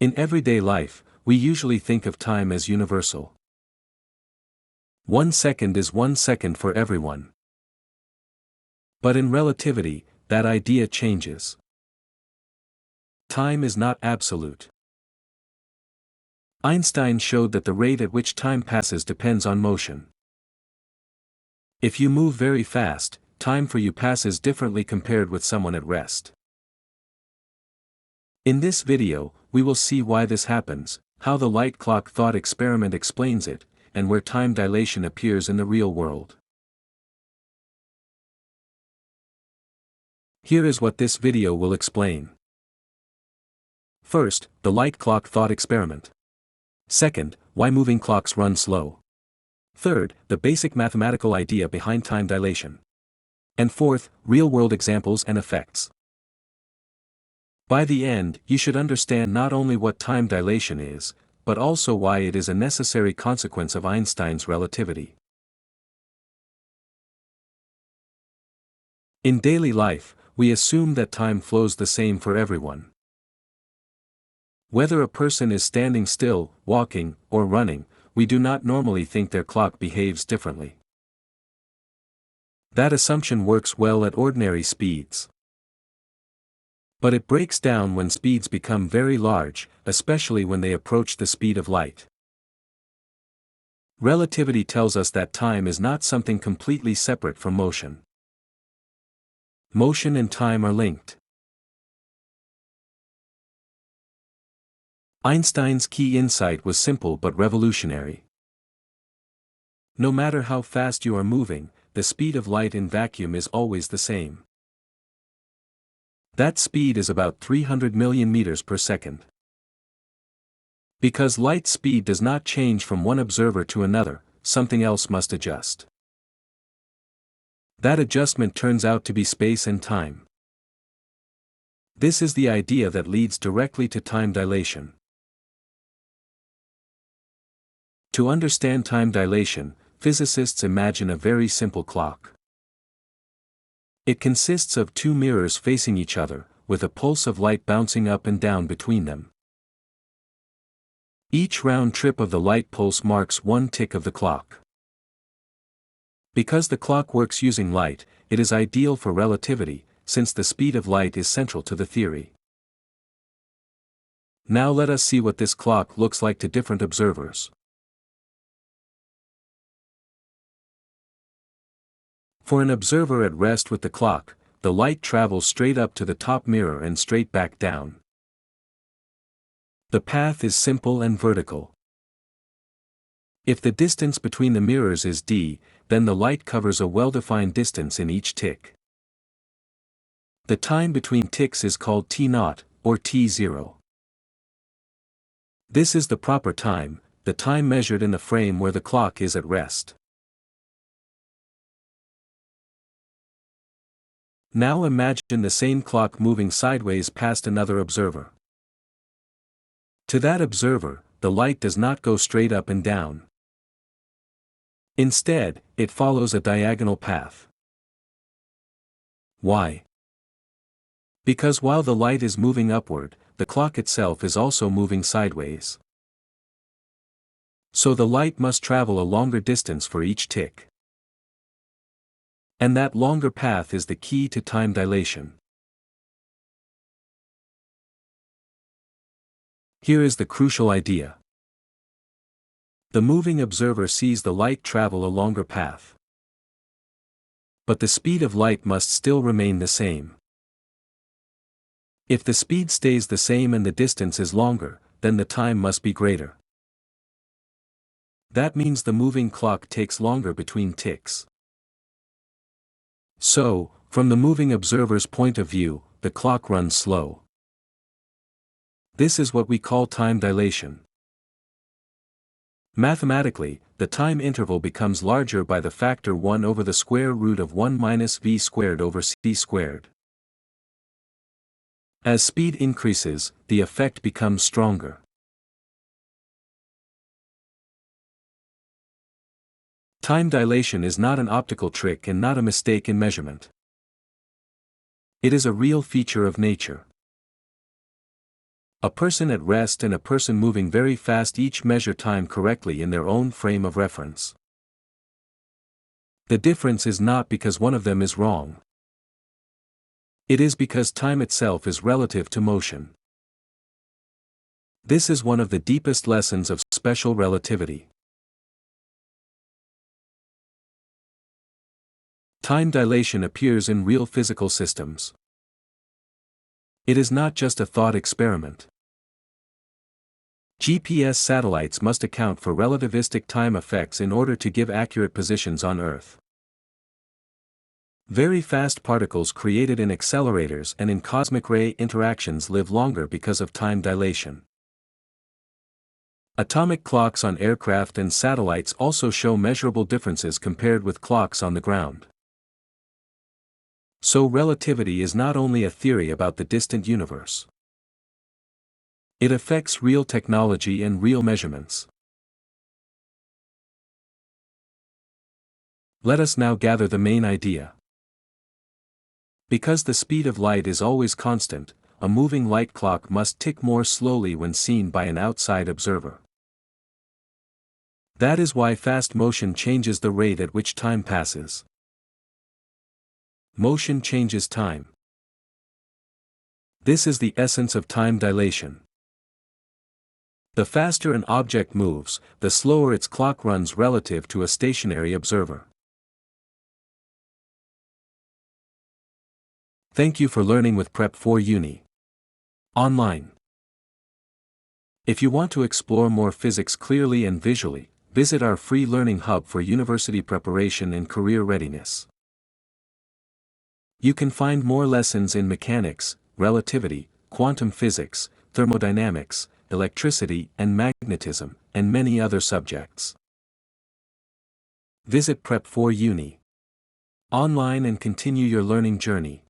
In everyday life, we usually think of time as universal. 1 second is 1 second for everyone. But in relativity, that idea changes. Time is not absolute. Einstein showed that the rate at which time passes depends on motion. If you move very fast, time for you passes differently compared with someone at rest. In this video, we will see why this happens, how the light clock thought experiment explains it, and where time dilation appears in the real world. Here is what this video will explain. First, the light clock thought experiment. Second, why moving clocks run slow. Third, the basic mathematical idea behind time dilation. And fourth, real-world examples and effects. By the end, you should understand not only what time dilation is, but also why it is a necessary consequence of Einstein's relativity. In daily life, we assume that time flows the same for everyone. Whether a person is standing still, walking, or running, we do not normally think their clock behaves differently. That assumption works well at ordinary speeds. But it breaks down when speeds become very large, especially when they approach the speed of light. Relativity tells us that time is not something completely separate from motion. Motion and time are linked. Einstein's key insight was simple but revolutionary. No matter how fast you are moving, the speed of light in vacuum is always the same. That speed is about 300 million meters per second. Because light speed does not change from one observer to another, something else must adjust. That adjustment turns out to be space and time. This is the idea that leads directly to time dilation. To understand time dilation, physicists imagine a very simple clock. It consists of two mirrors facing each other, with a pulse of light bouncing up and down between them. Each round trip of the light pulse marks one tick of the clock. Because the clock works using light, it is ideal for relativity, since the speed of light is central to the theory. Now let us see what this clock looks like to different observers. For an observer at rest with the clock, the light travels straight up to the top mirror and straight back down. The path is simple and vertical. If the distance between the mirrors is d, then the light covers a well-defined distance in each tick. The time between ticks is called t0, or t0. This is the proper time, the time measured in the frame where the clock is at rest. Now imagine the same clock moving sideways past another observer. To that observer, the light does not go straight up and down. Instead, it follows a diagonal path. Why? Because while the light is moving upward, the clock itself is also moving sideways. So the light must travel a longer distance for each tick. And that longer path is the key to time dilation. Here is the crucial idea. The moving observer sees the light travel a longer path. But the speed of light must still remain the same. If the speed stays the same and the distance is longer, then the time must be greater. That means the moving clock takes longer between ticks. So, from the moving observer's point of view, the clock runs slow. This is what we call time dilation. Mathematically, the time interval becomes larger by the factor 1 over the square root of 1 minus v squared over c squared. As speed increases, the effect becomes stronger. Time dilation is not an optical trick and not a mistake in measurement. It is a real feature of nature. A person at rest and a person moving very fast each measure time correctly in their own frame of reference. The difference is not because one of them is wrong. It is because time itself is relative to motion. This is one of the deepest lessons of special relativity. Time dilation appears in real physical systems. It is not just a thought experiment. GPS satellites must account for relativistic time effects in order to give accurate positions on Earth. Very fast particles created in accelerators and in cosmic ray interactions live longer because of time dilation. Atomic clocks on aircraft and satellites also show measurable differences compared with clocks on the ground. So relativity is not only a theory about the distant universe. It affects real technology and real measurements. Let us now gather the main idea. Because the speed of light is always constant, a moving light clock must tick more slowly when seen by an outside observer. That is why fast motion changes the rate at which time passes. Motion changes time. This is the essence of time dilation. The faster an object moves, the slower its clock runs relative to a stationary observer. Thank you for learning with Prep for Uni online. If you want to explore more physics clearly and visually, visit our free learning hub for university preparation and career readiness. You can find more lessons in mechanics, relativity, quantum physics, thermodynamics, electricity and magnetism, and many other subjects. Visit Prep for Uni online and continue your learning journey.